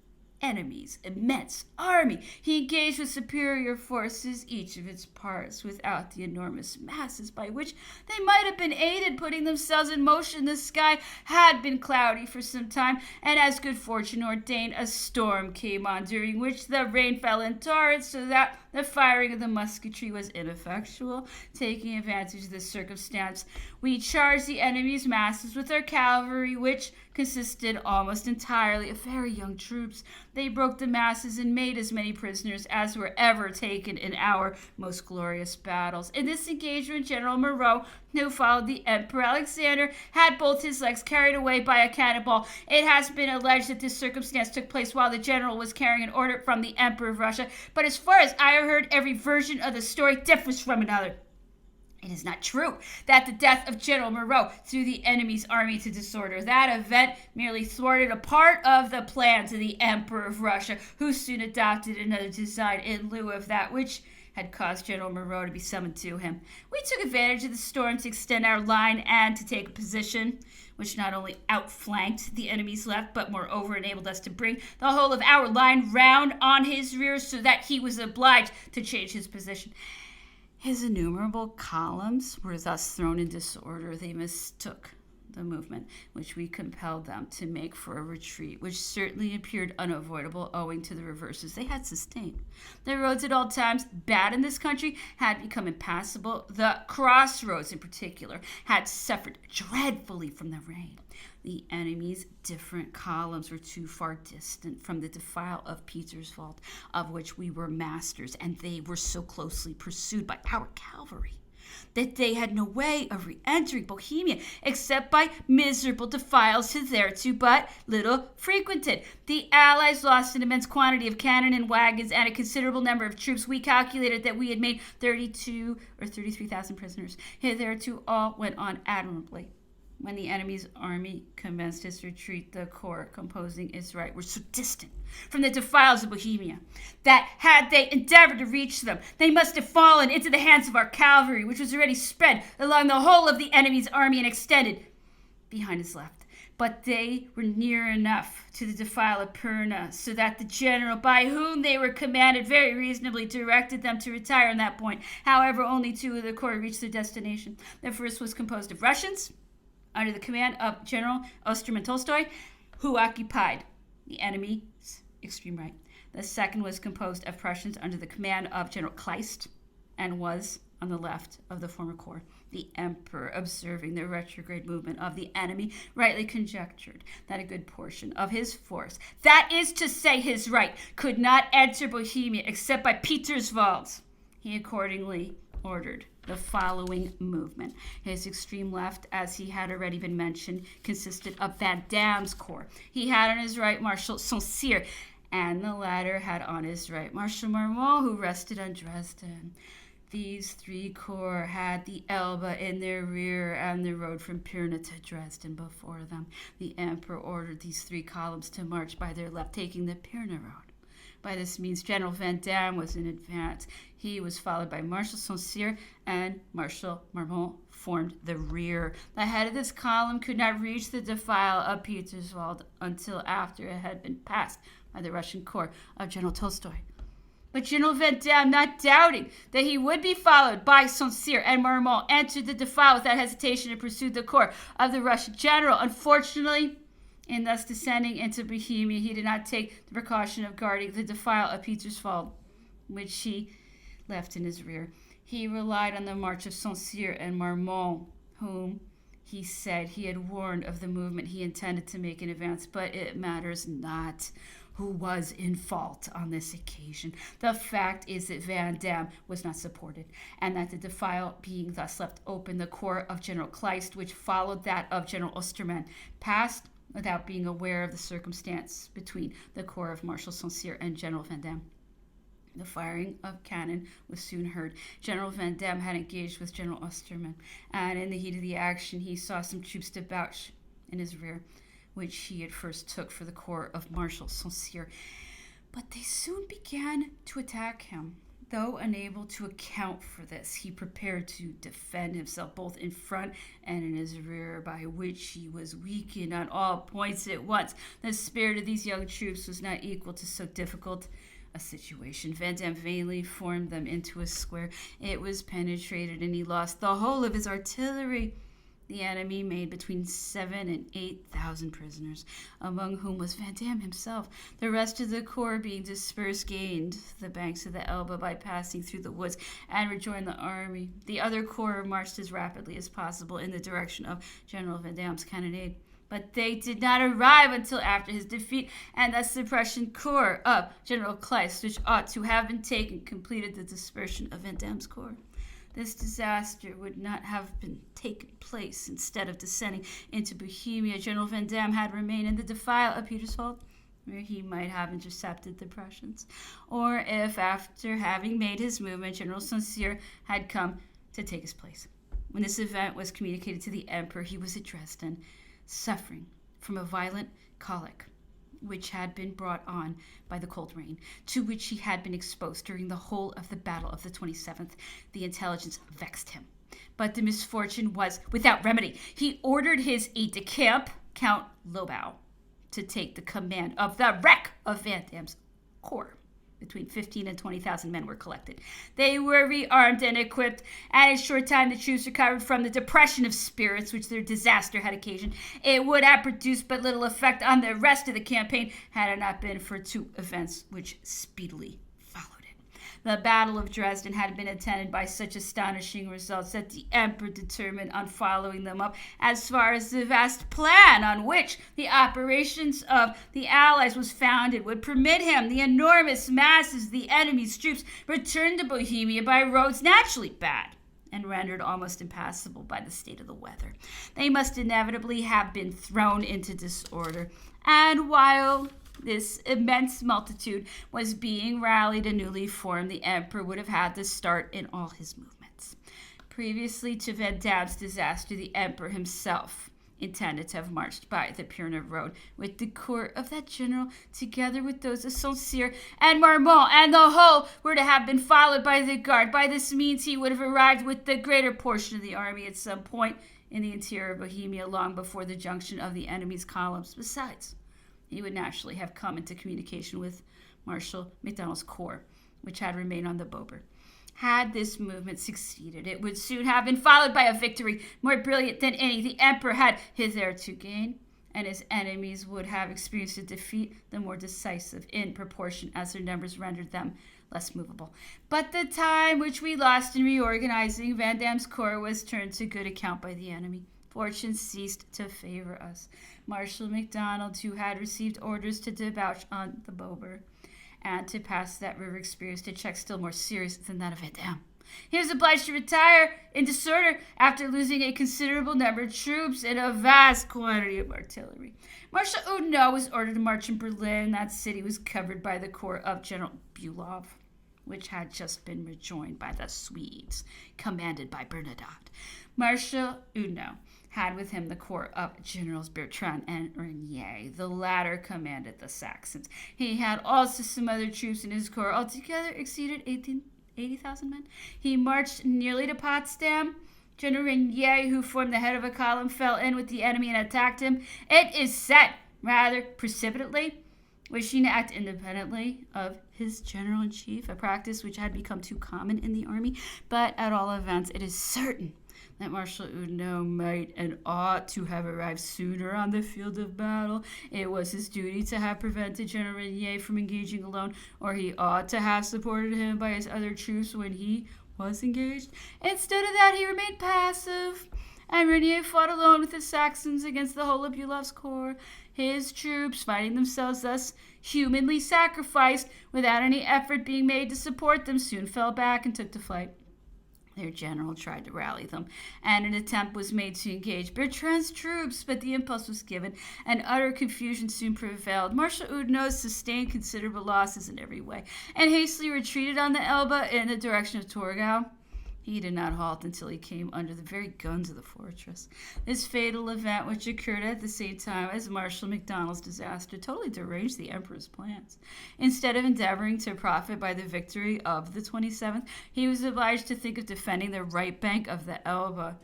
S1: enemy's immense army. He engaged with superior forces, each of its parts, without the enormous masses by which they might have been aided, putting themselves in motion. The sky had been cloudy for some time, and as good fortune ordained, a storm came on, during which the rain fell in torrents, so that the firing of the musketry was ineffectual. Taking advantage of this circumstance, we charged the enemy's masses with our cavalry, which consisted almost entirely of very young troops. They broke the masses and made as many prisoners as were ever taken in our most glorious battles. In this engagement, General Moreau, who followed the Emperor Alexander, had both his legs carried away by a cannonball. It has been alleged that this circumstance took place while the general was carrying an order from the Emperor of Russia, but as far as I have heard, every version of the story differs from another. It is not true that the death of General Moreau threw the enemy's army to disorder. That event merely thwarted a part of the plans of the Emperor of Russia, who soon adopted another design in lieu of that which had caused General Moreau to be summoned to him. We took advantage of the storm to extend our line and to take a position which not only outflanked the enemy's left, but moreover enabled us to bring the whole of our line round on his rear, so that he was obliged to change his position. His innumerable columns were thus thrown in disorder. They mistook the movement which we compelled them to make for a retreat, which certainly appeared unavoidable owing to the reverses they had sustained. The roads at all times, bad in this country, had become impassable. The crossroads in particular had suffered dreadfully from the rain. The enemy's different columns were too far distant from the defile of Peterswald, of which we were masters, and they were so closely pursued by our cavalry that they had no way of re-entering Bohemia except by miserable defiles hitherto but little frequented. The Allies lost an immense quantity of cannon and wagons and a considerable number of troops. We calculated that we had made 32 or 33,000 prisoners. Hitherto all went on admirably. When the enemy's army commenced its retreat, the corps composing its right were so distant from the defiles of Bohemia that, had they endeavored to reach them, they must have fallen into the hands of our cavalry, which was already spread along the whole of the enemy's army and extended behind his left. But they were near enough to the defile of Pirna, so that the general by whom they were commanded very reasonably directed them to retire on that point. However, only 2 of the corps reached their destination. The first was composed of Russians, under the command of General Osterman Tolstoy, who occupied the enemy's extreme right. The second was composed of Prussians under the command of General Kleist, and was on the left of the former corps. The emperor, observing the retrograde movement of the enemy, rightly conjectured that a good portion of his force, that is to say his right, could not enter Bohemia except by Peterswald. He accordingly ordered the following movement. His extreme left, as he had already been mentioned, consisted of Van Damme's corps. He had on his right Marshal St-Cyr, and the latter had on his right Marshal Marmont, who rested on Dresden. These three corps had the Elbe in their rear and the road from Pirna to Dresden before them. The emperor ordered these three columns to march by their left, taking the Pirna road. By this means, General Van Damme was in advance. He was followed by Marshal St-Cyr, and Marshal Marmont formed the rear. The head of this column could not reach the defile of Peterswald until after it had been passed by the Russian corps of General Tolstoy. But General Van Damme, not doubting that he would be followed by St-Cyr and Marmont, entered the defile without hesitation and pursued the corps of the Russian general. Unfortunately, in thus descending into Bohemia, he did not take the precaution of guarding the defile of Peterswald, which he left in his rear. He relied on the march of St-Cyr and Marmont, whom he said he had warned of the movement he intended to make in advance, but it matters not who was in fault on this occasion. The fact is that Van Damme was not supported, and that the defile being thus left open, the corps of General Kleist, which followed that of General Osterman, passed without being aware of the circumstance between the corps of Marshal St-Cyr and General Van Damme. The firing of cannon was soon heard. General Van Damme had engaged with General Osterman, and in the heat of the action he saw some troops debouch in his rear, which he at first took for the corps of Marshal St-Cyr. But they soon began to attack him. Though unable to account for this, he prepared to defend himself both in front and in his rear, by which he was weakened on all points at once. The spirit of these young troops was not equal to so difficult a situation. Van Damme vainly formed them into a square. It was penetrated, and he lost the whole of his artillery. The enemy made between 7,000 and 8,000 prisoners, among whom was Van Damme himself. The rest of the corps, being dispersed, gained the banks of the Elbe by passing through the woods and rejoined the army. The other corps marched as rapidly as possible in the direction of General Van Damme's cannonade. But they did not arrive until after his defeat, and thus the Prussian corps of General Kleist, which ought to have been taken, completed the dispersion of Van Damme's corps. This disaster would not have been taken place. Instead of descending into Bohemia, General Van Damme had remained in the defile of Peterswald, where he might have intercepted the Prussians. Or if, after having made his movement, General St-Cyr had come to take his place. When this event was communicated to the emperor, he was at Dresden, suffering from a violent colic, which had been brought on by the cold rain, to which he had been exposed during the whole of the battle of the 27th. The intelligence vexed him, but the misfortune was without remedy. He ordered his aide-de-camp, Count Lobau, to take the command of the wreck of Van Damme's corps. Between 15 and 20,000 men were collected. They were rearmed and equipped, and in a short time the troops recovered from the depression of spirits which their disaster had occasioned. It would have produced but little effect on the rest of the campaign had it not been for two events which speedily followed it. The Battle of Dresden had been attended by such astonishing results that the emperor determined on following them up as far as the vast plan on which the operations of the Allies was founded would permit him. The enormous masses of the enemy's troops returned to Bohemia by roads naturally bad and rendered almost impassable by the state of the weather. They must inevitably have been thrown into disorder, and while this immense multitude was being rallied and newly formed, the emperor would have had to start in all his movements. Previously to Van Damme's disaster, the emperor himself intended to have marched by the Pirna road with the corps of that general, together with those of St-Cyr and Marmont, and the whole were to have been followed by the guard. By this means he would have arrived with the greater portion of the army at some point in the interior of Bohemia long before the junction of the enemy's columns. Besides, he would naturally have come into communication with Marshal MacDonald's corps, which had remained on the Bober. Had this movement succeeded, it would soon have been followed by a victory more brilliant than any the emperor had hitherto gained, and his enemies would have experienced a defeat the more decisive in proportion as their numbers rendered them less movable. But the time which we lost in reorganizing Van Dam's corps was turned to good account by the enemy. Fortune ceased to favor us. Marshal MacDonald, who had received orders to debouch on the Bober and to pass that river, experienced a check still more serious than that of Van Dam. He was obliged to retire in disorder after losing a considerable number of troops and a vast quantity of artillery. Marshal Oudinot was ordered to march in Berlin. That city was covered by the corps of General Bülow, which had just been rejoined by the Swedes, commanded by Bernadotte. Marshal Oudinot had with him the corps of Generals Bertrand and Renier. The latter commanded the Saxons. He had also some other troops in his corps, altogether exceeded 80,000 men. He marched nearly to Potsdam. General Renier, who formed the head of a column, fell in with the enemy and attacked him. It is said, rather precipitately, wishing to act independently of his general-in-chief, a practice which had become too common in the army. But at all events, it is certain that Marshal Oudinot might and ought to have arrived sooner on the field of battle. It was his duty to have prevented General Renier from engaging alone, or he ought to have supported him by his other troops when he was engaged. Instead of that, he remained passive, and Renier fought alone with the Saxons against the whole of Bülow's corps. His troops, finding themselves thus humanly sacrificed without any effort being made to support them, soon fell back and took to flight. Their general tried to rally them, and an attempt was made to engage Bertrand's troops, but the impulse was given, and utter confusion soon prevailed. Marshal Oudinot sustained considerable losses in every way, and hastily retreated on the Elbe in the direction of Torgau. He did not halt until he came under the very guns of the fortress. This fatal event, which occurred at the same time as Marshal MacDonald's disaster, totally deranged the emperor's plans. Instead of endeavoring to profit by the victory of the 27th, he was obliged to think of defending the right bank of the Elbe.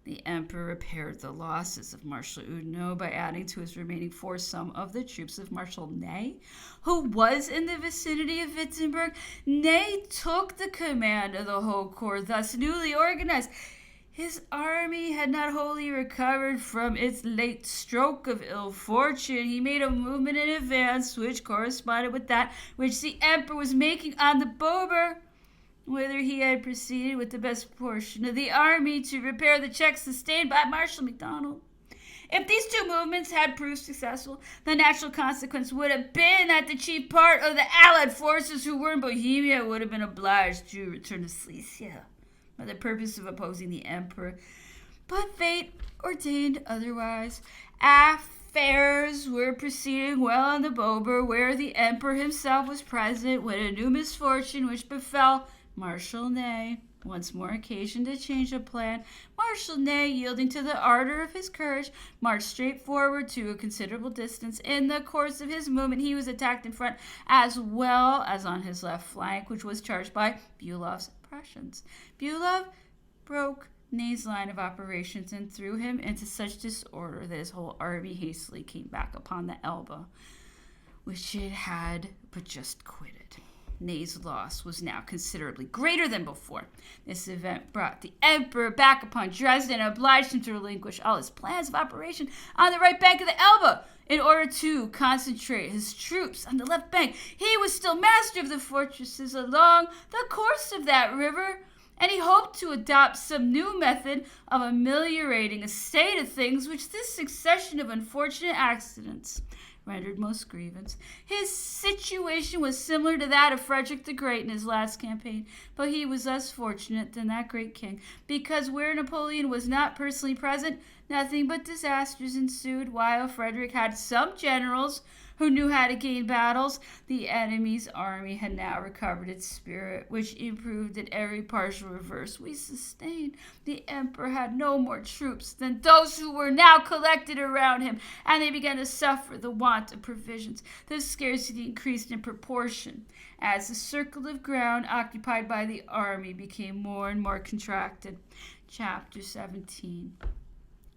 S1: The emperor repaired the losses of Marshal Oudinot by adding to his remaining force some of the troops of Marshal Ney, who was in the vicinity of Wittenberg. Ney took the command of the whole corps, thus newly organized. His army had not wholly recovered from its late stroke of ill fortune. He made a movement in advance which corresponded with that which the emperor was making on the Bober, whither he had proceeded with the best portion of the army to repair the check sustained by Marshal MacDonald. If these two movements had proved successful, the natural consequence would have been that the chief part of the allied forces who were in Bohemia would have been obliged to return to Silesia for the purpose of opposing the emperor. But fate ordained otherwise. Affairs were proceeding well on the Bober, where the emperor himself was present, when a new misfortune which befell Marshal Ney once more occasioned a change of plan. Marshal Ney, yielding to the ardor of his courage, marched straight forward to a considerable distance. In the course of his movement, he was attacked in front as well as on his left flank, which was charged by Bülow's Prussians. Bülow broke Ney's line of operations and threw him into such disorder that his whole army hastily came back upon the Elbe, which it had but just quitted. Ney's loss was now considerably greater than before. This event brought the emperor back upon Dresden and obliged him to relinquish all his plans of operation on the right bank of the Elbe in order to concentrate his troops on the left bank. He was still master of the fortresses along the course of that river, and he hoped to adopt some new method of ameliorating a state of things which this succession of unfortunate accidents rendered most grievous. His situation was similar to that of Frederick the Great in his last campaign, but he was less fortunate than that great king, because where Napoleon was not personally present, nothing but disasters ensued. While Frederick had some generals who knew how to gain battles, the enemy's army had now recovered its spirit, which improved at every partial reverse we sustained. The emperor had no more troops than those who were now collected around him, and they began to suffer the want of provisions. The scarcity increased in proportion as the circle of ground occupied by the army became more and more contracted. Chapter 17.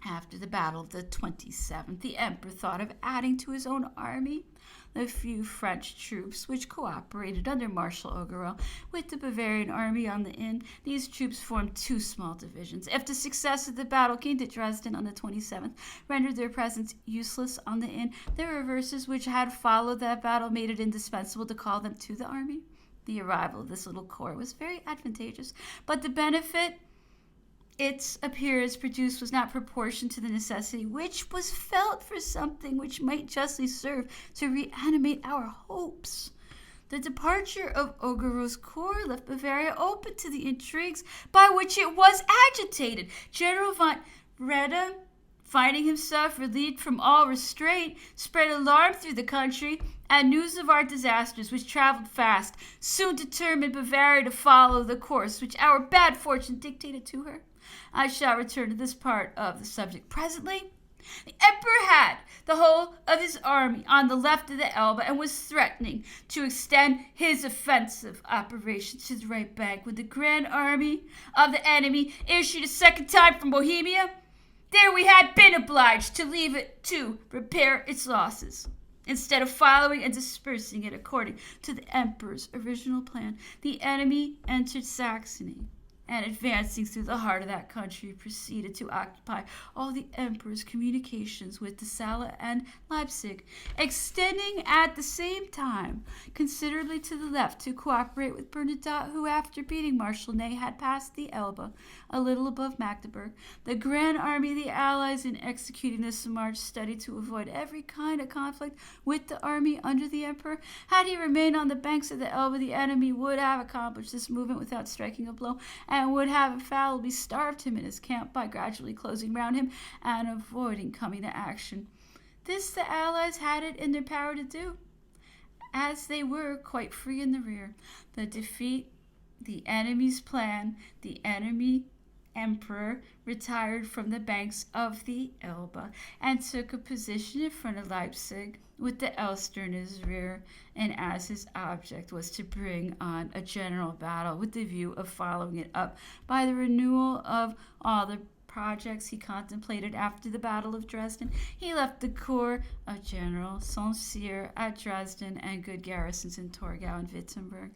S1: After the battle of the 27th, the emperor thought of adding to his own army the few French troops which cooperated under Marshal Augereau with the Bavarian army on the Inn. These troops formed two small divisions. If the success of the battle came to Dresden on the 27th rendered their presence useless on the Inn, the reverses which had followed that battle made it indispensable to call them to the army. The arrival of this little corps was very advantageous, but the benefit its appearance produced was not proportioned to the necessity which was felt for something which might justly serve to reanimate our hopes. The departure of Augereau's corps left Bavaria open to the intrigues by which it was agitated. General von Wrede, finding himself relieved from all restraint, spread alarm through the country, and news of our disasters, which traveled fast, soon determined Bavaria to follow the course which our bad fortune dictated to her. I shall return to this part of the subject presently. The emperor had the whole of his army on the left of the Elbe and was threatening to extend his offensive operations to the right bank when the grand army of the enemy issued a second time from Bohemia. There we had been obliged to leave it to repair its losses. Instead of following and dispersing it according to the emperor's original plan, the enemy entered Saxony, and advancing through the heart of that country, proceeded to occupy all the emperor's communications with the Saale and Leipzig, extending at the same time considerably to the left to cooperate with Bernadotte, who, after beating Marshal Ney, had passed the Elbe a little above Magdeburg. The grand army of the Allies, in executing this march, studied to avoid every kind of conflict with the army under the emperor. Had he remained on the banks of the Elbe, the enemy would have accomplished this movement without striking a blow, and would have infallibly starved him in his camp by gradually closing round him and avoiding coming to action. This the Allies had it in their power to do, as they were quite free in the rear. The defeat, the enemy's plan, the enemy emperor retired from the banks of the Elbe and took a position in front of Leipzig with the Elster in his rear, and as his object was to bring on a general battle with the view of following it up by the renewal of all the projects he contemplated after the Battle of Dresden, he left the corps of General St-Cyr at Dresden and good garrisons in Torgau and Wittenberg.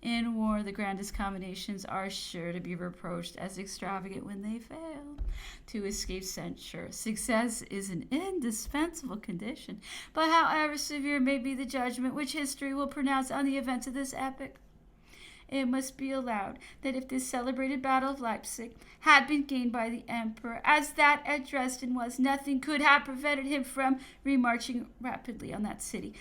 S1: In war, the grandest combinations are sure to be reproached as extravagant when they fail. To escape censure, success is an indispensable condition. But however severe may be the judgment which history will pronounce on the events of this epoch, it must be allowed that if this celebrated battle of Leipzig had been gained by the emperor, as that at Dresden was, nothing could have prevented him from remarching rapidly on that city,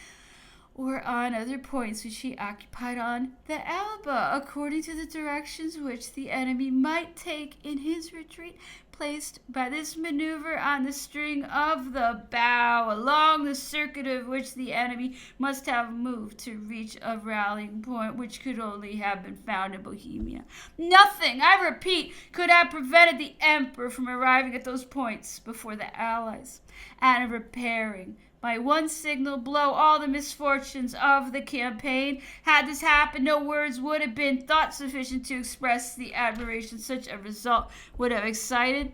S1: or on other points which he occupied on the Elbe, according to the directions which the enemy might take in his retreat, placed by this maneuver on the string of the bow, along the circuit of which the enemy must have moved to reach a rallying point which could only have been found in Bohemia. Nothing, I repeat, could have prevented the emperor from arriving at those points before the Allies, and of repairing by one signal blow all the misfortunes of the campaign. Had this happened, no words would have been thought sufficient to express the admiration such a result would have excited,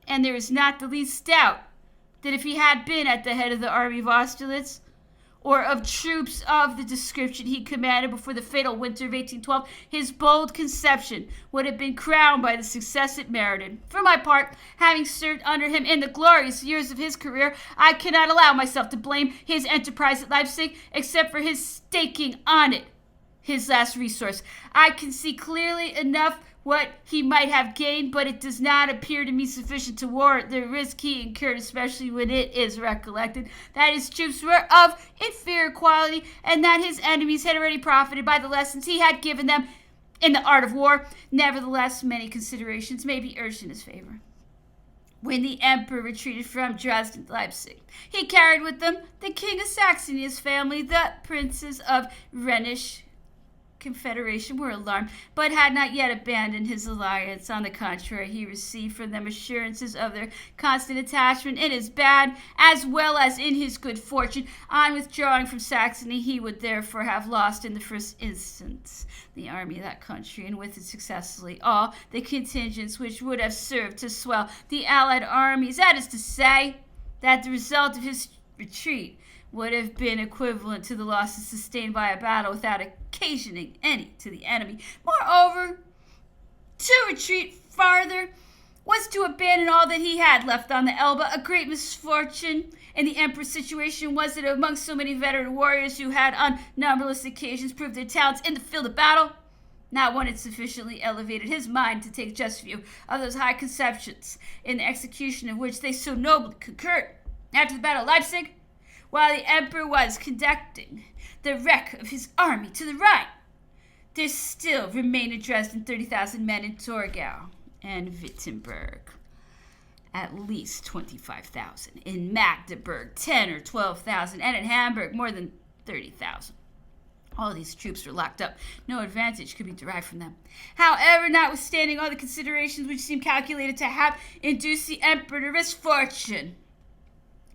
S1: and there is not the least doubt that if he had been at the head of the army of Austerlitz, or of troops of the description he commanded before the fatal winter of 1812, his bold conception would have been crowned by the success it merited. For my part, having served under him in the glorious years of his career, I cannot allow myself to blame his enterprise at Leipzig, except for his staking on it his last resource. I can see clearly enough what he might have gained, but it does not appear to me sufficient to warrant the risk he incurred, especially when it is recollected that his troops were of inferior quality, and that his enemies had already profited by the lessons he had given them in the art of war. Nevertheless, many considerations may be urged in his favor. When the emperor retreated from Dresden to Leipzig, he carried with him the king of Saxony, his family. The princes of Rhenish Confederation were alarmed, but had not yet abandoned his alliance. On the contrary, he received from them assurances of their constant attachment in his bad as well as in his good fortune. On withdrawing from Saxony, he would therefore have lost in the first instance the army of that country, and with it successfully all the contingents which would have served to swell the allied armies. That is to say, that the result of his retreat would have been equivalent to the losses sustained by a battle without occasioning any to the enemy. Moreover, to retreat farther was to abandon all that he had left on the Elbe, a great misfortune. And the emperor's situation was that among so many veteran warriors who had on numberless occasions proved their talents in the field of battle, not one had sufficiently elevated his mind to take just view of those high conceptions, in the execution of which they so nobly concurred. After the battle of Leipzig, while the emperor was conducting the wreck of his army to the Rhine, there still remained at Dresden 30,000 men in Torgau and Wittenberg, at least 25,000, in Magdeburg 10 or 12,000, and in Hamburg more than 30,000. All these troops were locked up. No advantage could be derived from them. However, notwithstanding all the considerations which seemed calculated to have induced the emperor to risk fortune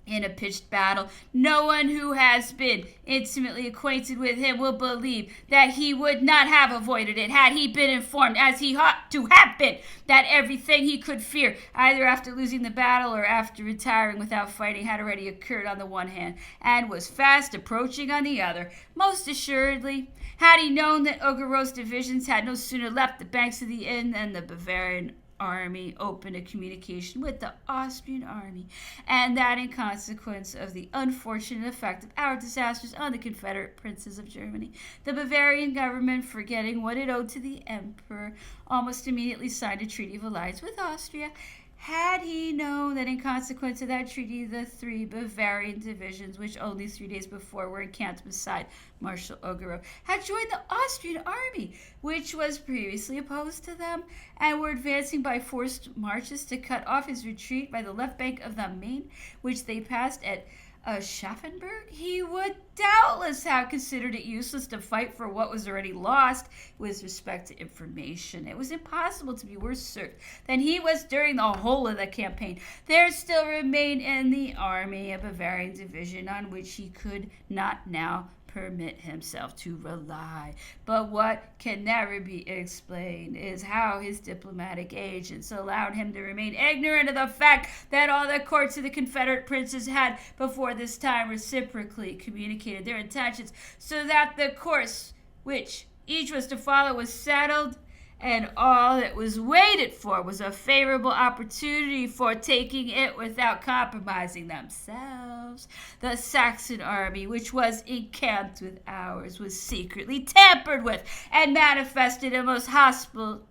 S1: in a pitched battle, no one who has been intimately acquainted with him will believe that he would not have avoided it had he been informed, as he ought to have been, that everything he could fear, either after losing the battle or after retiring without fighting, had already occurred on the one hand, and was fast approaching on the other. Most assuredly, had he known that Augereau's divisions had no sooner left the banks of the Inn than the Bavarian army opened a communication with the Austrian army, and that in consequence of the unfortunate effect of our disasters on the Confederate princes of Germany, the Bavarian government, forgetting what it owed to the emperor, almost immediately signed a treaty of alliance with Austria. Had he known that in consequence of that treaty, the 3 Bavarian divisions, which only 3 days before were encamped beside Marshal Augereau, had joined the Austrian army, which was previously opposed to them, and were advancing by forced marches to cut off his retreat by the left bank of the Main, which they passed at Schaffenburg, he would doubtless have considered it useless to fight for what was already lost with respect to information. It was impossible to be worse served than he was during the whole of the campaign. There still remained in the army a Bavarian division on which he could not now permit himself to rely. But what can never be explained is how his diplomatic agents allowed him to remain ignorant of the fact that all the courts of the Confederate princes had before this time reciprocally communicated their intentions, so that the course which each was to follow was settled, and all that was waited for was a favorable opportunity for taking it without compromising themselves. The Saxon army, which was encamped with ours, was secretly tampered with and manifested a most hostile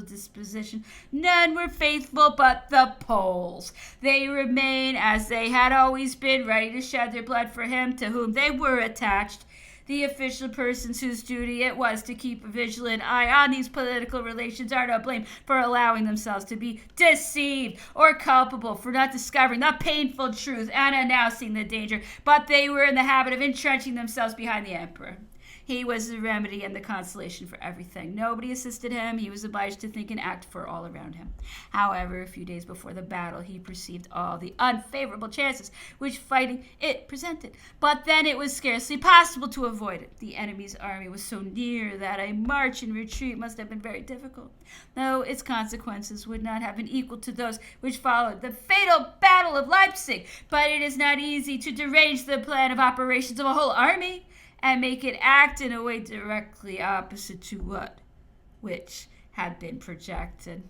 S1: disposition. None were faithful but the Poles. They remain as they had always been, ready to shed their blood for him to whom they were attached. The official persons whose duty it was to keep a vigilant eye on these political relations are to blame for allowing themselves to be deceived, or culpable for not discovering the painful truth and announcing the danger, but they were in the habit of entrenching themselves behind the emperor. He was the remedy and the consolation for everything. Nobody assisted him. He was obliged to think and act for all around him. However, a few days before the battle, he perceived all the unfavorable chances which fighting it presented. But then it was scarcely possible to avoid it. The enemy's army was so near that a march and retreat must have been very difficult, though its consequences would not have been equal to those which followed the fatal battle of Leipzig. But it is not easy to derange the plan of operations of a whole army and make it act in a way directly opposite to which had been projected.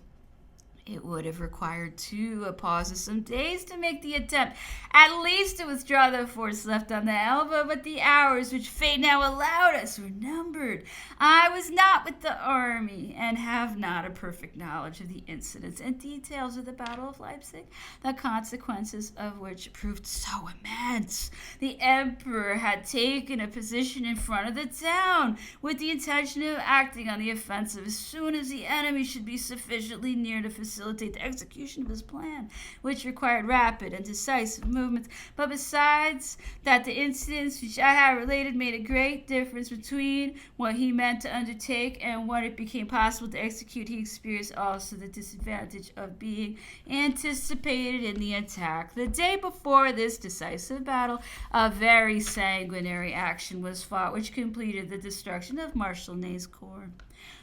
S1: It would have required a pause of some days to make the attempt, at least to withdraw the force left on the Elbe, but the hours which fate now allowed us were numbered. I was not with the army, and have not a perfect knowledge of the incidents and details of the Battle of Leipzig, the consequences of which proved so immense. The emperor had taken a position in front of the town, with the intention of acting on the offensive as soon as the enemy should be sufficiently near to facilitate the execution of his plan, which required rapid and decisive movements. But besides that, the incidents which I have related made a great difference between what he meant to undertake and what it became possible to execute. He experienced also the disadvantage of being anticipated in the attack. The day before this decisive battle, a very sanguinary action was fought, which completed the destruction of Marshal Ney's corps.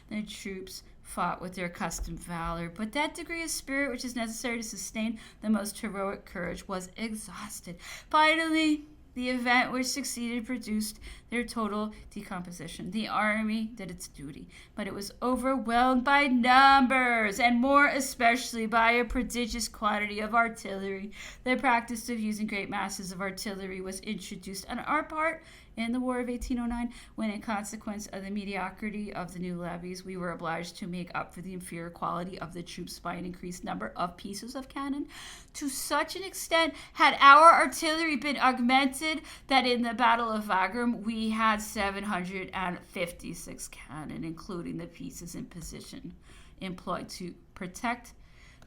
S1: The troops fought with their accustomed valor, but that degree of spirit which is necessary to sustain the most heroic courage was exhausted. Finally, the event which succeeded produced their total decomposition. The army did its duty, but it was overwhelmed by numbers, and more especially by a prodigious quantity of artillery. The practice of using great masses of artillery was introduced on our part in the War of 1809, when in consequence of the mediocrity of the new levies, we were obliged to make up for the inferior quality of the troops by an increased number of pieces of cannon. To such an extent had our artillery been augmented that in the Battle of Wagram we had 756 cannon, including the pieces in position employed to protect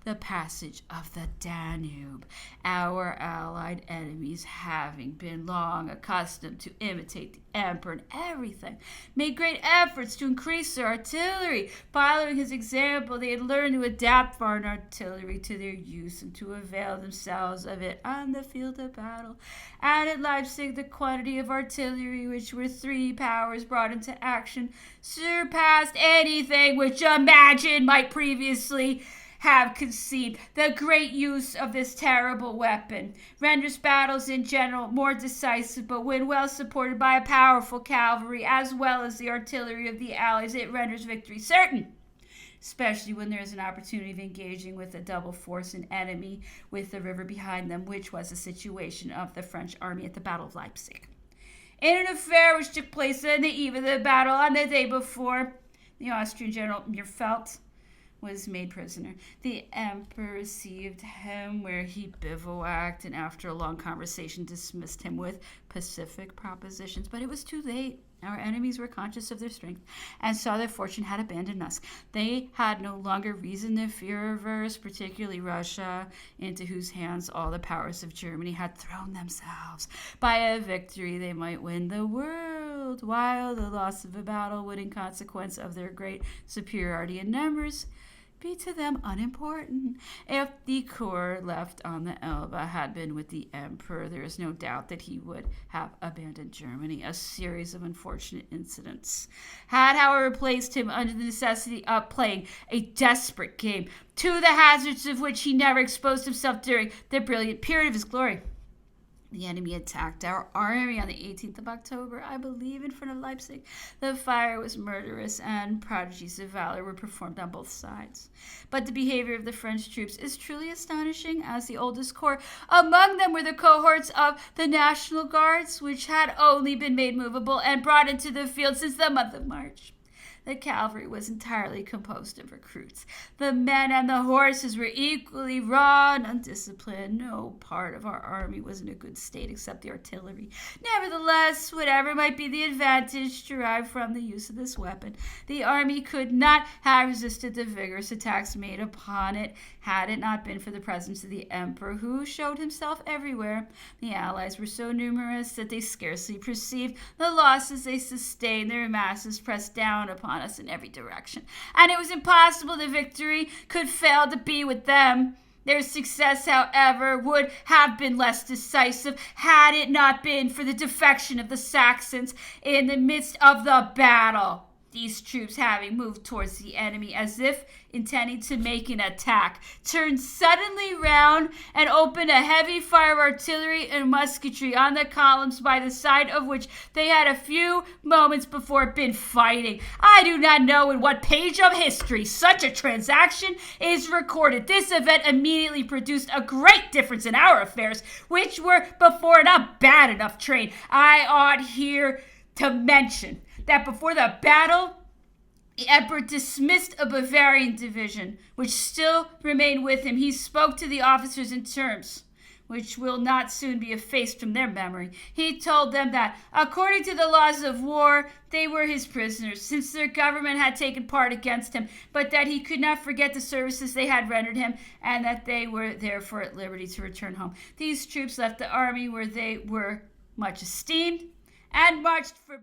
S1: the passage of the Danube. Our allied enemies, having been long accustomed to imitate the emperor in everything, made great efforts to increase their artillery. Following his example, they had learned to adapt foreign artillery to their use and to avail themselves of it on the field of battle. And at Leipzig, the quantity of artillery which were 3 powers brought into action surpassed anything which imagined might previously have conceived. The great use of this terrible weapon renders battles in general more decisive, but when well supported by a powerful cavalry as well as the artillery of the Allies, it renders victory certain, especially when there is an opportunity of engaging with a double force an enemy with the river behind them, which was the situation of the French army at the Battle of Leipzig. In an affair which took place on the eve of the battle on the day before, the Austrian general Meerfeld was made prisoner. The emperor received him where he bivouacked, and after a long conversation dismissed him with pacific propositions. But it was too late. Our enemies were conscious of their strength and saw that fortune had abandoned us. They had no longer reason to fear averse, particularly Russia, into whose hands all the powers of Germany had thrown themselves. By a victory they might win the world, while the loss of a battle would, in consequence of their great superiority in numbers, be to them unimportant. If the corps left on the Elbe had been with the emperor, there is no doubt that he would have abandoned Germany. A series of unfortunate incidents had, however, placed him under the necessity of playing a desperate game, to the hazards of which he never exposed himself during the brilliant period of his glory. The enemy attacked our army on the 18th of October, I believe, in front of Leipzig. The fire was murderous, and prodigies of valor were performed on both sides. But the behavior of the French troops is truly astonishing, as the oldest corps among them were the cohorts of the National Guards, which had only been made movable and brought into the field since the month of March. The cavalry was entirely composed of recruits. The men and the horses were equally raw and undisciplined. No part of our army was in a good state except the artillery. Nevertheless, whatever might be the advantage derived from the use of this weapon, the army could not have resisted the vigorous attacks made upon it had it not been for the presence of the emperor, who showed himself everywhere. The allies were so numerous that they scarcely perceived the losses they sustained. Their masses pressed down upon us in every direction, and it was impossible the victory could fail to be with them. Their success, however, would have been less decisive had it not been for the defection of the Saxons in the midst of the battle. These troops, having moved towards the enemy as if intending to make an attack, turned suddenly round and opened a heavy fire of artillery and musketry on the columns by the side of which they had a few moments before been fighting. I do not know in what page of history such a transaction is recorded. This event immediately produced a great difference in our affairs, which were before not bad enough trained. I ought here to mention that before the battle, the emperor dismissed a Bavarian division, which still remained with him. He spoke to the officers in terms which will not soon be effaced from their memory. He told them that, according to the laws of war, they were his prisoners, since their government had taken part against him, but that he could not forget the services they had rendered him, and that they were therefore at liberty to return home. These troops left the army where they were much esteemed and marched for